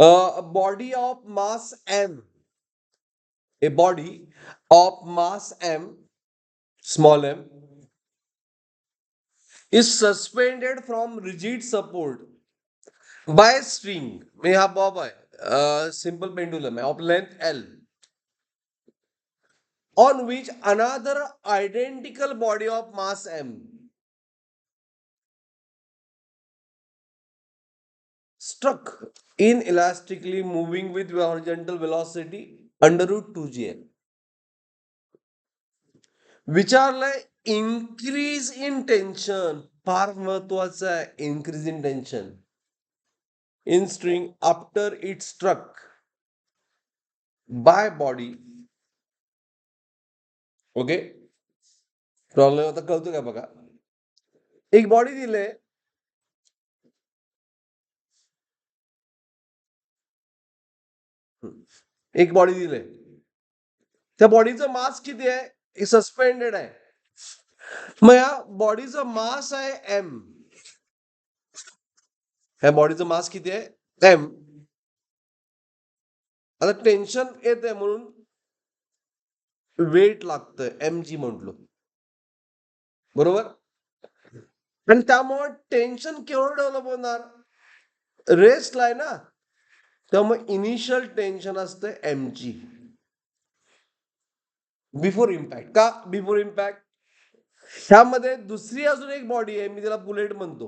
A body of mass m, a body of mass m, small m, is suspended from rigid support by a string. में हा Bob आहे, simple pendulum आहे, of length L, on which another identical body of mass m struck inelastically moving with horizontal velocity under root 2gl, विचारलंय increase in tension, फार महत्वाचं आहे increase in tension in string after it struck by body. Okay, problem आता कळतो का बघा. एक body दिले, एक बॉडी दिले, त्या बॉडीचं मास किती आहे, हे सस्पेंडेड आहे. मग या बॉडीचं मास आहे एम, ह्या बॉडीचं मास किती आहे एम. आता टेन्शन येत आहे म्हणून वेट लागतं एम जी म्हटलो, बरोबर. आणि त्यामुळे टेन्शन केवढं डेव्हलप होणार, रेस्टला आहे ना, त्यामुळे इनिशियल टेन्शन असतं एम जी बिफोर इम्पॅक्ट. का बिफोर इम्पॅक्ट, ह्यामध्ये दुसरी अजून एक बॉडी आहे, मी त्याला बुलेट म्हणतो,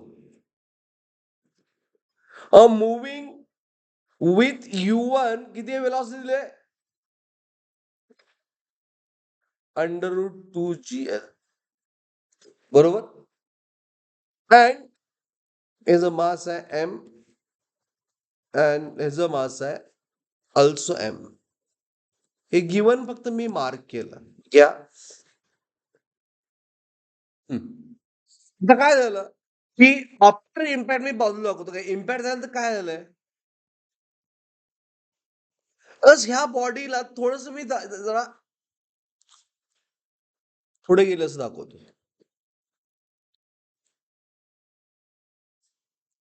मुव्हिंग विथ U1 किती वेलॉसिटी दिले, अंडर रूट 2gl, बरोबर. अँड ह्याचं मास आहे एम अँड ह्याचं मास आहे अल्सो एम. हे गिवन फक्त मी मार्क केलं घ्या. आता काय झालं की आफ्टर इम्पॅक्ट मी बाजूला दाखवतो, काय इम्पॅक्ट झालं तर काय झालंय, ह्या बॉडीला थोडस मी जरा पुढे गेलं असं दाखवतो,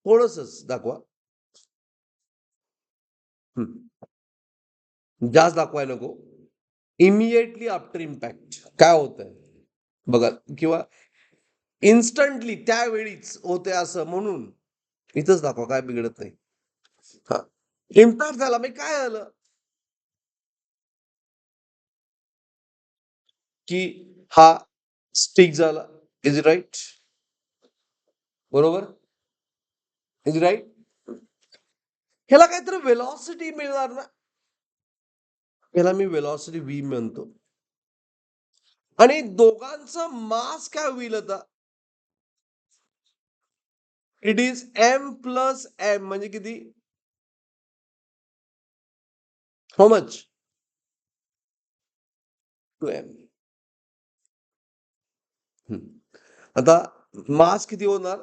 थोडस दाखवा, जास्त दाखवायला नको. इमिडिएटली आफ्टर इम्पॅक्ट काय होतंय बघा, किंवा इन्स्टंटली त्यावेळीच होते असं म्हणून इथंच दाखवा, काय बिघडत नाही. हा, इम्पॅक्ट झाला मग काय झालं की हा स्टिक झाला, इज राईट, बरोबर, इज राईट. ह्याला काहीतरी वेलॉसिटी मिळणार ना, ह्याला मी वेलॉसिटी व्ही म्हणतो. आणि दोघांचं मास काय होईल आता, it is M plus M, म्हणजे किती, हाऊ मच, 2m. आता मास किती होणार,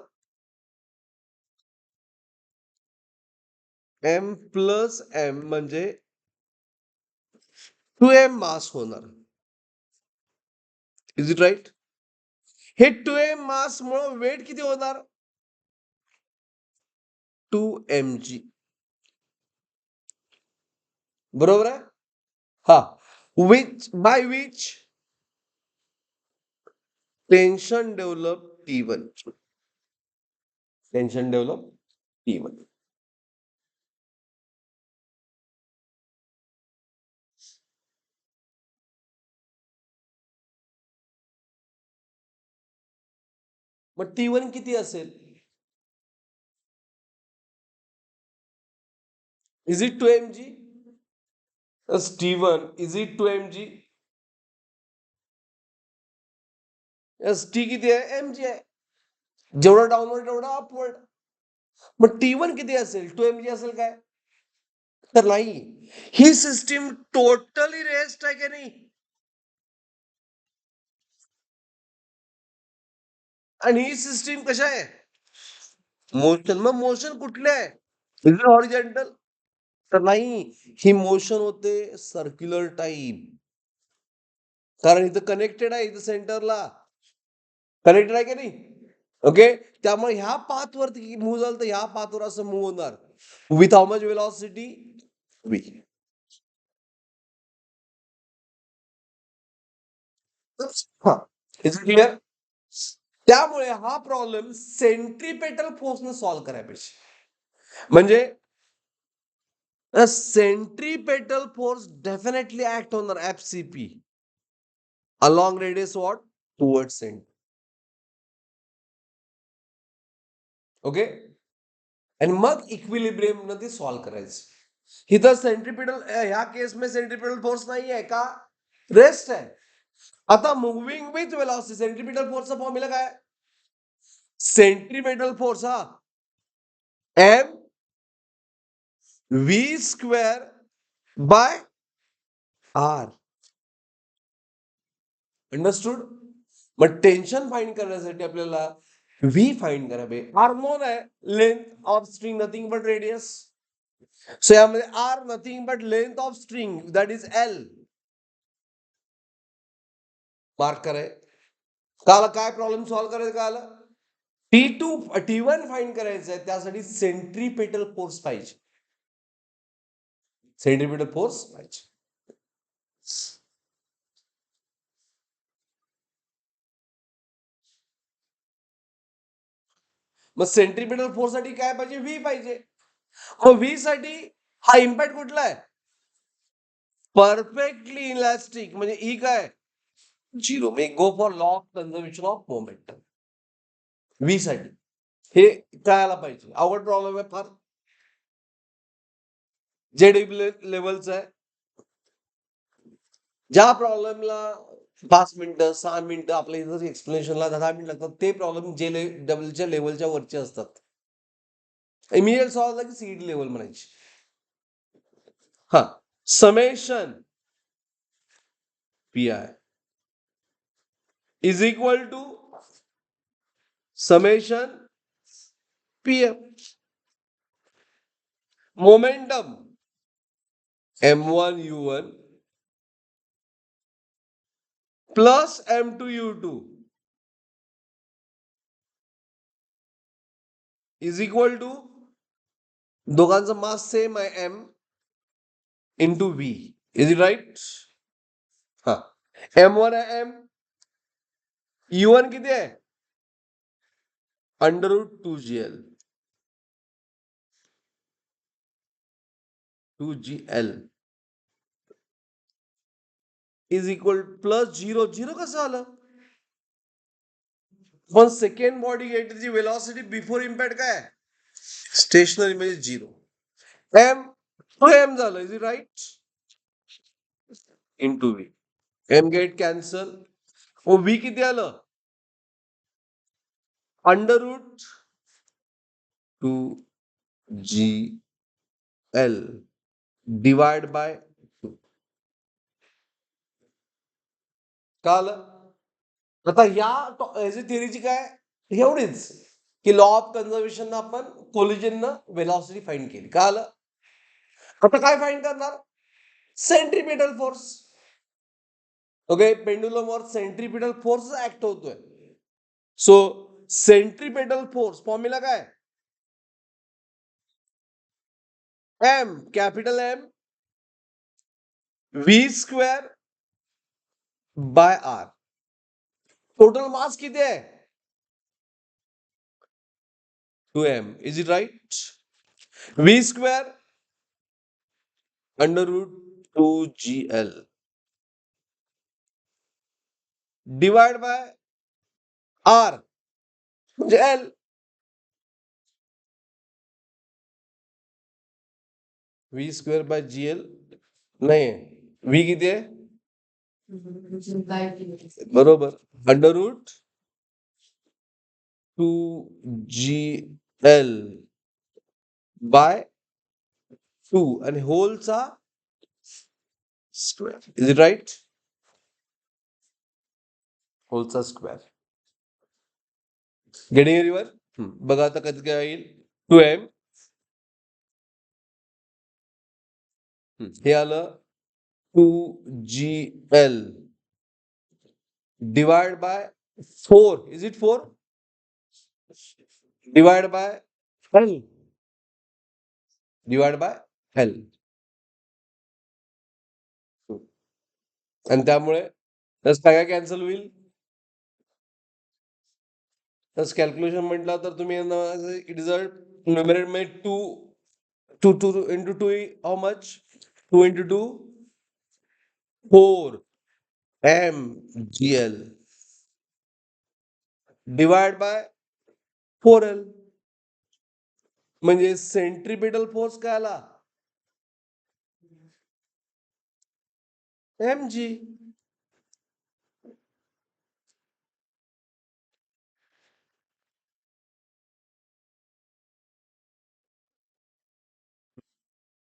एम प्लस एम म्हणजे 2m मास होणार, इज इट राईट. हे 2m मास मुळे वेट किती होणार, 2mg, बरोबर आहे. हा, which by which tension develop T1, tension develop T1. मग T1 किती असेल, is it 2mg, T1 is it 2mg, T किती आहे, mg आहे, जेवढा डाऊनवर्ड तेवढा अपवर्ड. मग T1 किती असेल, 2mg असेल काय, तर नाही. ही सिस्टीम टोटली रेस्ट आहे की नाही, आणि ही सिस्टीम कशा आहे, मोशन. मग मोशन कुठले आहे, हॉरिझॉन्टल, तर नाही, ही मोशन होते सर्क्युलर टाईप, कारण इथं कनेक्टेड आहे, इथं सेंटरला कनेक्टेड आहे की नाही. ओके, त्यामुळे ह्या पाथवरती मूव्ह झालं तर ह्या पाथवर असं मूव्ह होणार. With how much velocity v. हा, इज इट क्लिअर? त्यामुळे हा प्रॉब्लेम सेंट्रीपेटल फोर्सने सॉल्व्ह करायला पाहिजे. म्हणजे सेंट्रीपेटल फोर्स डेफिनेटली ऍक्ट होणार FCP along radius what toward centre. Okay, आणि मग इक्विलिब्रियम न ते सॉल्व्ह करायचं. इथं सेंट्रीपिटल ह्या केस में सेंट्रीपिटल फोर्स नाही आहे का, रेस्ट आहे. आता मुव्हिंग विथ वेलॉसिटी सेंट्रीपिटल फोर्सचा फॉर्म्युला काय? सेंट्रीपिटल फोर्स हा m V square by r. Understood? मग टेन्शन फाइंड करण्यासाठी आपल्याला व्ही फाइंड करावे. आर नोन आहे, length of string nothing but radius. So यामध्ये r nothing but length of string that is l. Mark करे. काला काय प्रॉब्लेम सॉल्व्ह करायचं काला? T1 फाइंड करायचं आहे, त्यासाठी सेंट्रीपेटल फोर्स पाहिजे. सेंट्रीपेटल फोर्स पाहिजे. मग सेंट्रीपेटल फोर्स साठी काय पाहिजे? व्ही पाहिजे. मग व्ही साठी हा इम्पॅक्ट कुठला आहे? Perfectly elastic. म्हणजे ई काय? Zero. Me go for law of conservation of momentum. V साठी हे कळायला पाहिजे. अवघड प्रॉब्लेम आहे फार. जेडब्ल्यू लेवलचा आहे. ज्या प्रॉब्लेमला 5 मिनिटं 6 मिनिटं आपल्या इथं एक्सप्लेनेशनला 10 मिनिटं लागतात, ते प्रॉब्लेम जेडब्ल्यूच्या लेवलच्या वरचे असतात. इमिडिएट सॉल्व्ह झाला की सीईडी लेवल म्हणायची. हा, summation P I is equal to summation P M. Momentum m1 u1 plus m2 u2 is equal to, दोघांचा मास सेम आहे m into v. Is it right? हा, m1 आहे m, u1 किती आहे? √2gl 2gl is equal plus 0. 0 कसं आलं? पण second body गेटची वेलॉसिटी बिफोर इम्पॅक्ट काय? स्टेशनरी म्हणजे 0. एम टू एम झालं. Is it right? Into V. M get cancel. V किती आलं? √2gl divide bye 2. का आलं? आता याची थिअरीची काय एवढीच की लॉ ऑफ कन्झर्वेशन आपण कोलिजन वेलॉसिटी फाइंड केली. का आलं? आता काय फाइंड करणार? Centripetal force. ओके, पेंडुलमवर सेंट्रीपिटल फोर्स ऍक्ट होतोय. सो सेंट्रीपेटल फोर्स फॉर्म्युला काय? M capital M V square by R. Total mass किती आहे? 2m. Is it right? V square √2gl divide by R म्हणजे L. V square by GL नाही, V किती आहे? बरोबर, √2gl by 2 आणि होलचा स्क्वेअर. Is it right? होलचा स्क्वेअर. Getting everyone? बघा आता कधी काय येईल. 2m हे आलं 2gl divide by 4. Is it 4? Divide by 12. Divide by L. आणि त्यामुळे तस काय काय कॅन्सल होईल. तस कॅल्क्युलेशन म्हटलं तर तुम्ही इट इज अ न्युमरेटर मध्ये two two two into two how much, 2 into 2 4 mgl divide by 4l. म्हणजे सेंट्रिपेटल फोर्स काय आला, mg.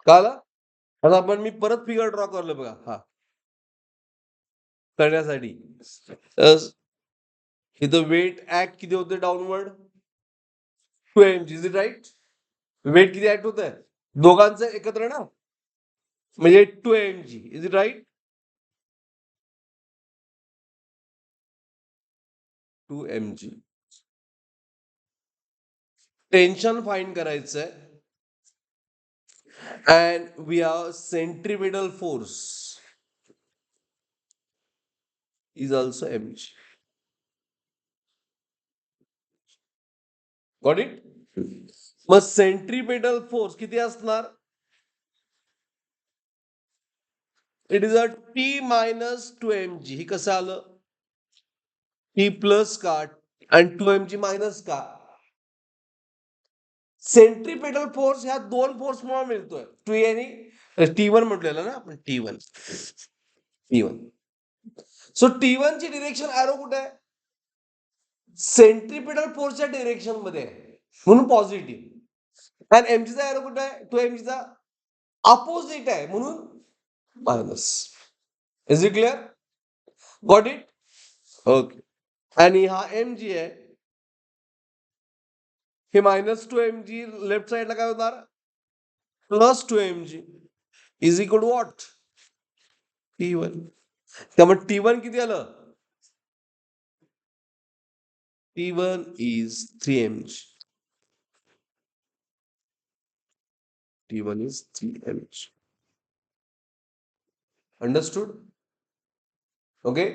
कळालं. आता आपण मी परत फिगर ड्रॉ करलो बघा हा करण्यासाठी. इथं वेट ऍक्ट किती होते downward, 2 mg. Is it right. Weight किती ऍक्ट होत आहे दोघांचं एकत्र ना, म्हणजे 2 mg. Is it right. 2 mg. Tension find करायचंय and we are centripetal force is also mg. Got it. मग सेंट्रिपेटल फोर्स किती असणार, it is a T minus 2 mg. ही कसं आलं, टी प्लस का आणि 2 mg मायनस का. सेंट्रिपेटल फोर्स ह्या दोन फोर्स मुळे मिळतोय, टी आणि T1 म्हटलेलं ना आपण, T1. सो T1 ची डिरेक्शन अॅरो कुठे आहे, सेंट्रिपेटल फोर्सच्या डिरेक्शन मध्ये आहे म्हणून पॉझिटिव्ह. आणि mgचा अॅरो कुठे आहे, 2mgचा अपोजिट आहे म्हणून minus. Is it clear. Got it. Okay. आणि हा mg आहे, हे -2 mg लेफ्ट साइडला काय होणार, +2 mg is equal to what, T1. त्यामुळे T1 किती आलं, T1 is 3 mg. T1 is 3 mg. Understood? Okay.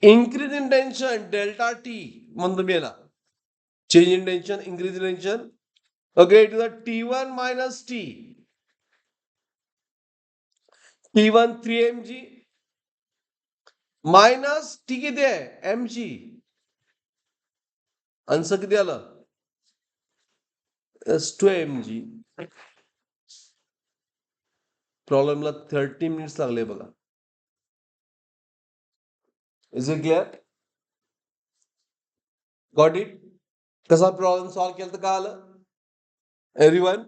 Increase in tension delta T म्हणतो मी याला, change in tension, increase in tension. Okay, it is a T1 minus T. T1 3 mg minus T किती आहे mg. Answer किती आलं, 2 mg. प्रॉब्लेमला 30 minutes लागले बघा. Is it clear. Got it. कसा problem solve केला तर काय आलं एव्हरीवन.